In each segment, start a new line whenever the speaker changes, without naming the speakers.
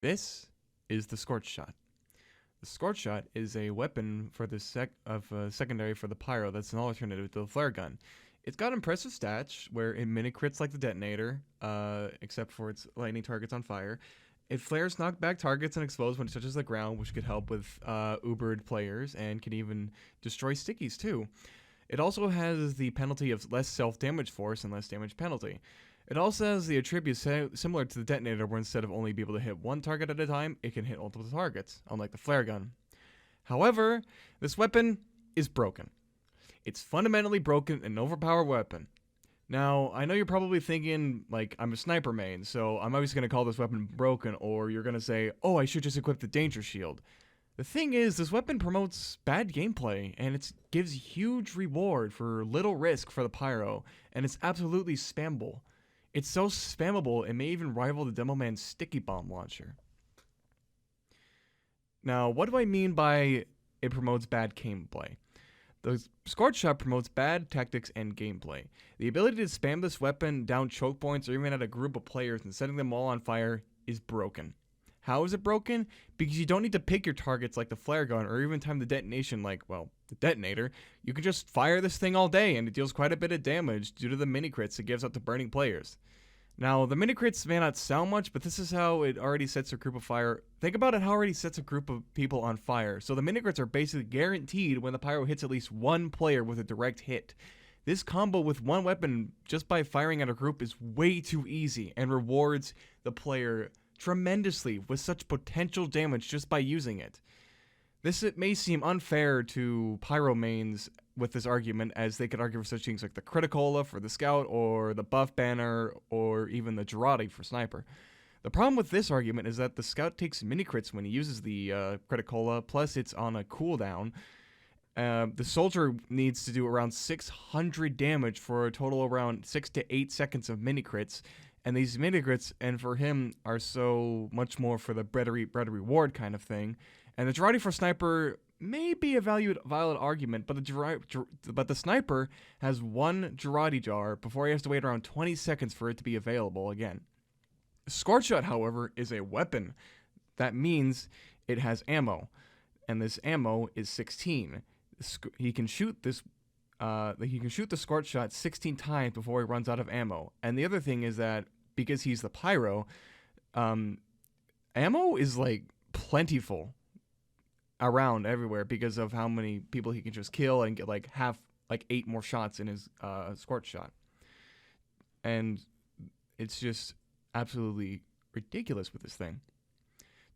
This is the Scorch Shot. The Scorch Shot is a weapon for the secondary for the Pyro that's an alternative to the flare gun. It's got impressive stats where it mini crits like the detonator, except for its lightning targets on fire. It flares knockback targets and explodes when it touches the ground, which could help with Ubered players and can even destroy stickies too. It also has the penalty of less self-damage force and less damage penalty. It also has the attribute similar to the detonator, where instead of only be able to hit one target at a time, it can hit multiple targets, unlike the flare gun. However, this weapon is broken. It's fundamentally broken and overpowered weapon. Now, I know you're probably thinking, like, I'm a sniper main, so I'm always going to call this weapon broken, or you're going to say, oh, I should just equip the danger shield. The thing is, this weapon promotes bad gameplay, and it gives huge reward for little risk for the pyro, and it's absolutely spammable. It's so spammable, it may even rival the Demo Man's sticky bomb launcher. Now, what do I mean by it promotes bad gameplay? The Scorch Shot promotes bad tactics and gameplay. The ability to spam this weapon down choke points or even at a group of players and setting them all on fire is broken. How is it broken? Because you don't need to pick your targets like the flare gun or even time the detonation like, well, the detonator. You can just fire this thing all day and it deals quite a bit of damage due to the mini crits it gives out to burning players. Now, the mini crits may not sound much, but this is how it already sets a group of fire. Think about it, how it already sets a group of people on fire. So the mini crits are basically guaranteed when the pyro hits at least one player with a direct hit. This combo with one weapon just by firing at a group is way too easy and rewards the player tremendously with such potential damage just by using it. It may seem unfair to pyro mains with this argument, as they could argue for such things like the Criticola for the Scout, or the Buff Banner, or even the Girardi for Sniper. The problem with this argument is that the Scout takes mini crits when he uses the Criticola, plus it's on a cooldown. The Soldier needs to do around 600 damage for a total around 6 to 8 seconds of mini crits, and these mini crits, and for him, are so much more for the better reward kind of thing. And the Girardi for Sniper may be a valid argument, but the Sniper has one Girardi jar before he has to wait around 20 seconds for it to be available again. Scorch Shot, however, is a weapon. That means it has ammo, and this ammo is 16. He can shoot this. He can shoot the Scorch Shot 16 times before he runs out of ammo. And the other thing is that because he's the pyro, ammo is like plentiful around everywhere because of how many people he can just kill and get like 8 more shots in his Scorch Shot. And it's just absolutely ridiculous with this thing.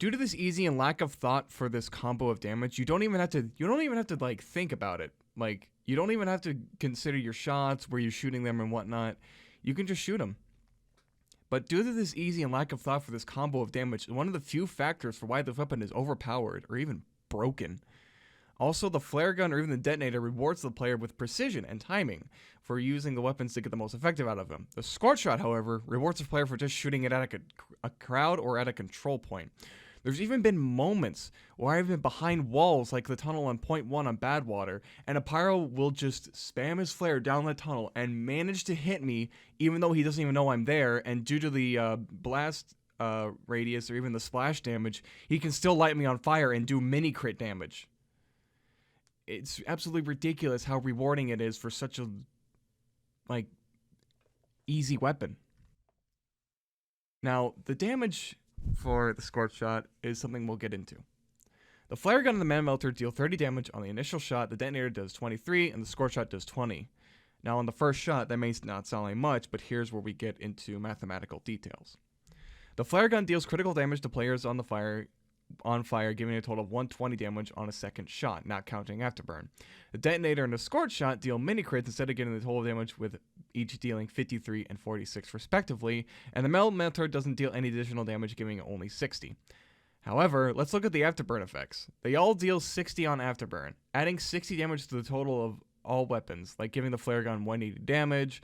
Due to this easy and lack of thought for this combo of damage, you don't even have to like think about it. Like, you don't even have to consider your shots, where you're shooting them and whatnot. You can just shoot them. But due to this easy and lack of thought for this combo of damage, one of the few factors for why the weapon is overpowered or even broken. Also, the flare gun or even the detonator rewards the player with precision and timing for using the weapons to get the most effective out of them. The Scorch Shot, however, rewards the player for just shooting it at a crowd or at a control point. There's even been moments where I've been behind walls like the tunnel on point 1 on Badwater, and a pyro will just spam his flare down the tunnel and manage to hit me even though he doesn't even know I'm there, and due to the blast radius or even the splash damage, he can still light me on fire and do mini crit damage. It's absolutely ridiculous how rewarding it is for such a easy weapon. Now, the damage for the Scorch Shot is something we'll get into. The flare gun and the man melter deal 30 damage on the initial shot, the detonator does 23, and the Scorch Shot does 20. Now, on the first shot, that may not sound like much, but here's where we get into mathematical details. The flare gun deals critical damage to players on fire, giving a total of 120 damage on a second shot, not counting afterburn. The detonator and the Scorch Shot deal mini crits instead of getting the total damage, with each dealing 53 and 46 respectively, and the melter doesn't deal any additional damage, giving only 60. However, let's look at the afterburn effects. They all deal 60 on afterburn, adding 60 damage to the total of all weapons, like giving the flare gun 180 damage,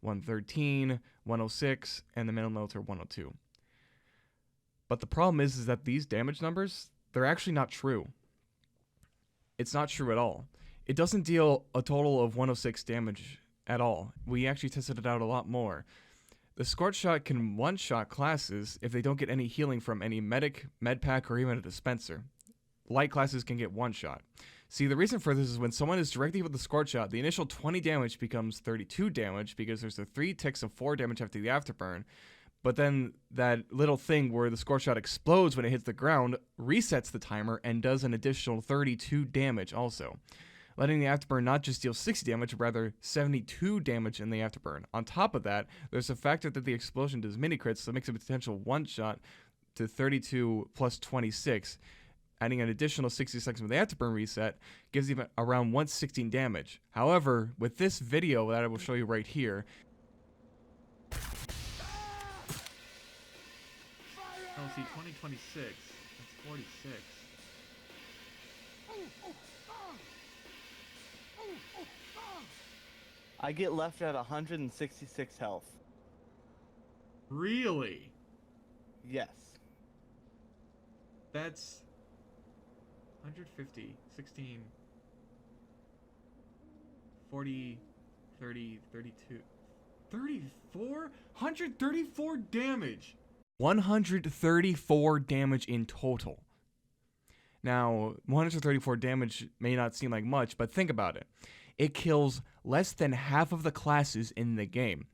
113, 106, and the melter 102. But the problem is that these damage numbers, they're actually not true. It's not true at all. It doesn't deal a total of 106 damage at all. We actually tested it out a lot more. The Scorch Shot can one-shot classes if they don't get any healing from any medic, med pack, or even a dispenser. Light classes can get one-shot. See, the reason for this is when someone is directly with the Scorch Shot, the initial 20 damage becomes 32 damage because there's the 3 ticks of 4 damage after the afterburn. But then that little thing where the Scorch Shot explodes when it hits the ground resets the timer and does an additional 32 damage also, letting the afterburn not just deal 60 damage, but rather 72 damage in the afterburn. On top of that, there's the factor that the explosion does mini crits, so it makes a potential one-shot to 32 plus 26. Adding an additional 60 seconds with the afterburn reset gives you around 116 damage. However, with this video that I will show you right here, oh, see, 2026, that's 46.
I get left at 166 health.
Really?
Yes.
That's 150, 16, 40, 30, 32, 34? 134 damage! 134 damage in total. Now, 134 damage may not seem like much, but think about it. It kills less than half of the classes in the game.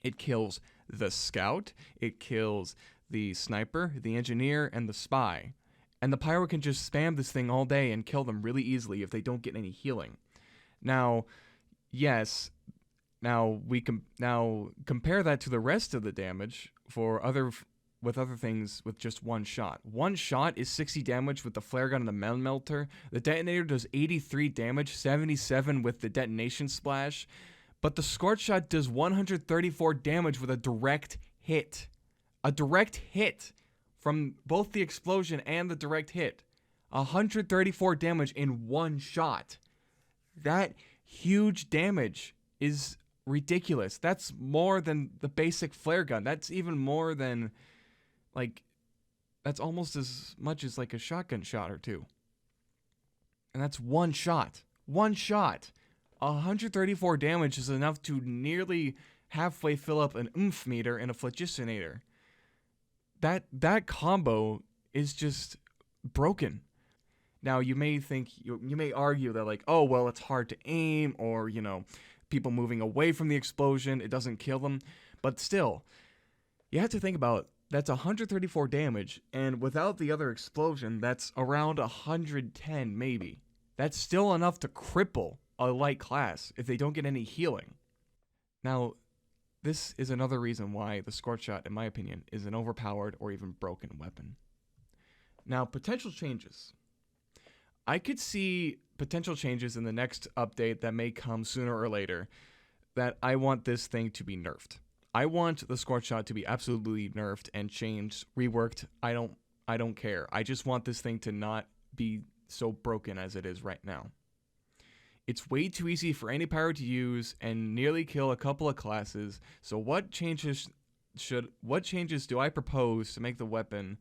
It kills the scout, it kills the sniper, the engineer, and the spy. And the pyro can just spam this thing all day and kill them really easily if they don't get any healing. Now, yes, now we compare that to the rest of the damage for other things with just one shot. One shot is 60 damage with the flare gun and the melter. The detonator does 83 damage, 77 with the detonation splash. But the Scorch Shot does 134 damage with a direct hit. A direct hit from both the explosion and the direct hit. 134 damage in one shot. That huge damage is ridiculous. That's more than the basic flare gun. That's even more than, like, that's almost as much as like a shotgun shot or two. And that's one shot. One shot. 134 damage is enough to nearly halfway fill up an oomph meter in a phlogiston. That combo is just broken. Now, you may think, you may argue that, like, oh, well, it's hard to aim, or, you know, people moving away from the explosion, it doesn't kill them. But still, you have to think about, that's 134 damage, and without the other explosion, that's around 110 maybe. That's still enough to cripple a light class if they don't get any healing. Now, this is another reason why the Scorch Shot, in my opinion, is an overpowered or even broken weapon. Now, potential changes. I could see potential changes in the next update that may come sooner or later that I want this thing to be nerfed. I want the Scorch Shot to be absolutely nerfed and changed, reworked. I don't care. I just want this thing to not be so broken as it is right now. It's way too easy for any pyro to use and nearly kill a couple of classes. So what changes do I propose to make the weapon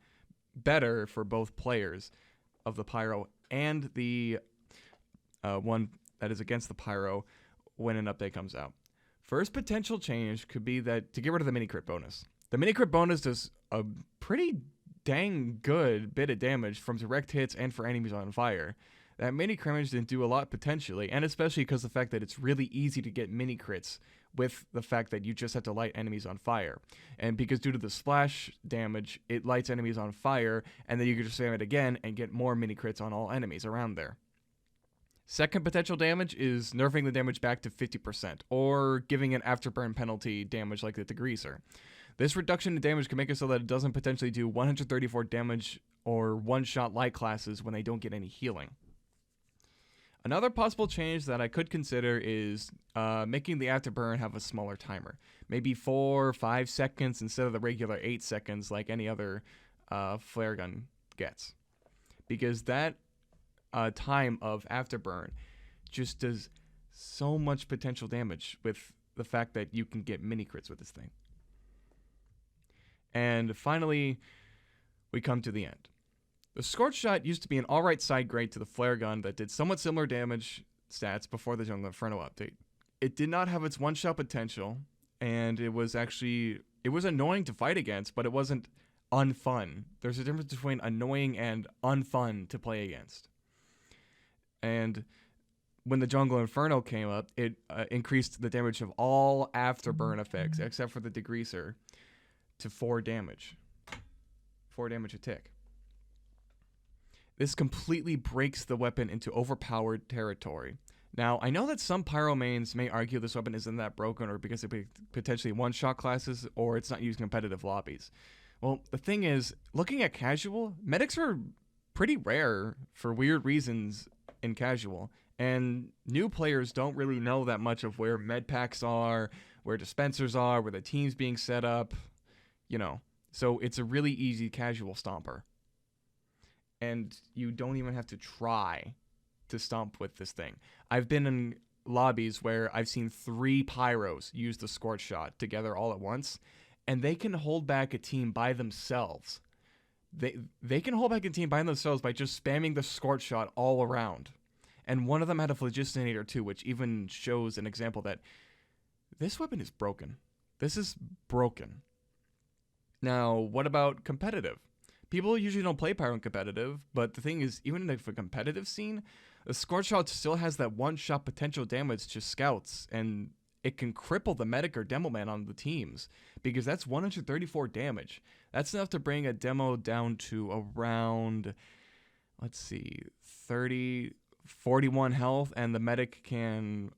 better for both players of the pyro and the one that is against the pyro when an update comes out? First potential change could be that to get rid of the mini crit bonus. The mini crit bonus does a pretty dang good bit of damage from direct hits and for enemies on fire. That mini crit didn't do a lot potentially, and especially because of the fact that it's really easy to get mini crits with the fact that you just have to light enemies on fire. And because due to the splash damage, it lights enemies on fire, and then you can just spam it again and get more mini crits on all enemies around there. Second potential damage is nerfing the damage back to 50%, or giving an afterburn penalty damage like the degreaser. This reduction in damage can make it so that it doesn't potentially do 134 damage or one-shot light classes when they don't get any healing. Another possible change that I could consider is making the afterburn have a smaller timer. Maybe 4 or 5 seconds instead of the regular 8 seconds like any other flare gun gets. Because that time of afterburn just does so much potential damage with the fact that you can get mini crits with this thing. And finally, we come to the end. The Scorch Shot used to be an alright side grade to the flare gun that did somewhat similar damage stats before the Jungle Inferno update. It did not have its one-shot potential, and it was actually it was annoying to fight against, but it wasn't unfun. There's a difference between annoying and unfun to play against. And when the Jungle Inferno came up, it increased the damage of all afterburn effects, except for the Degreaser, to 4 damage. 4 damage a tick. This completely breaks the weapon into overpowered territory. Now, I know that some pyro mains may argue this weapon isn't that broken, or because it potentially one-shot classes, or it's not used in competitive lobbies. Well, the thing is, looking at casual, medics are pretty rare for weird reasons in casual. And new players don't really know that much of where med packs are, where dispensers are, where the team's being set up, you know. So it's a really easy casual stomper. And you don't even have to try to stomp with this thing. I've been in lobbies where I've seen 3 pyros use the Scorch shot together all at once, and they can hold back a team by themselves. They can hold back a team by themselves by just spamming the Scorch shot all around. And one of them had a Phlogistonator too, which even shows an example that this weapon is broken. This is broken. Now, what about competitive? People usually don't play Pyro in competitive, but the thing is, even in the competitive scene, the Scorch shot still has that one-shot potential damage to scouts, and it can cripple the medic or demo man on the teams, because that's 134 damage. That's enough to bring a demo down to around, let's see, 41 health, and the medic can,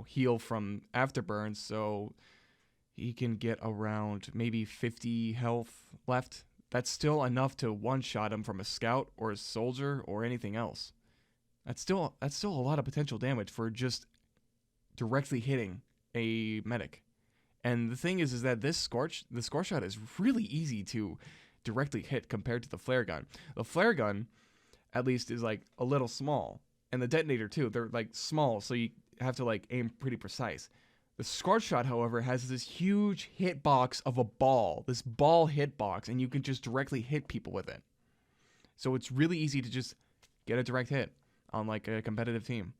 heal from afterburns, so he can get around maybe 50 health left. That's still enough to one-shot him from a scout or a soldier or anything else. That's still a lot of potential damage for just directly hitting a medic. And the thing is that the Scorch shot is really easy to directly hit compared to the flare gun. The flare gun, at least, is like a little small. And the detonator too, they're like small, so you have to like aim pretty precise. The Scorch shot, however, has this huge hitbox of a ball, this ball hitbox, and you can just directly hit people with it. So it's really easy to just get a direct hit on like a competitive team.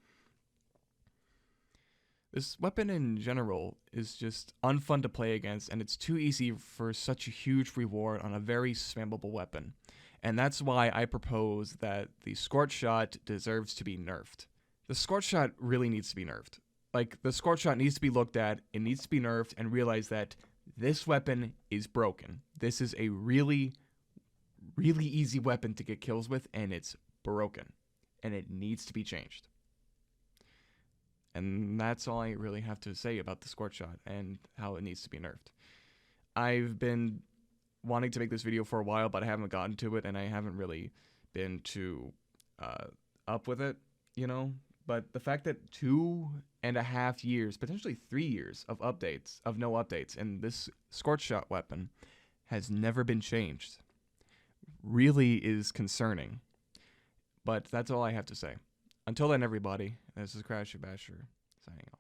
This weapon in general is just unfun to play against, and it's too easy for such a huge reward on a very spammable weapon. And that's why I propose that the Scorch shot deserves to be nerfed. The Scorch shot really needs to be nerfed. Like, the Scorch shot needs to be looked at, it needs to be nerfed, and realize that this weapon is broken. This is a really, really easy weapon to get kills with, and it's broken. And it needs to be changed. And that's all I really have to say about the Scorch shot and how it needs to be nerfed. I've been wanting to make this video for a while, but I haven't gotten to it, and I haven't really been too up with it, But the fact that 2.5 years, potentially 3 years of no updates, and this Scorch shot weapon has never been changed, really is concerning. But that's all I have to say. Until then, everybody, this is Crasherbasher signing off.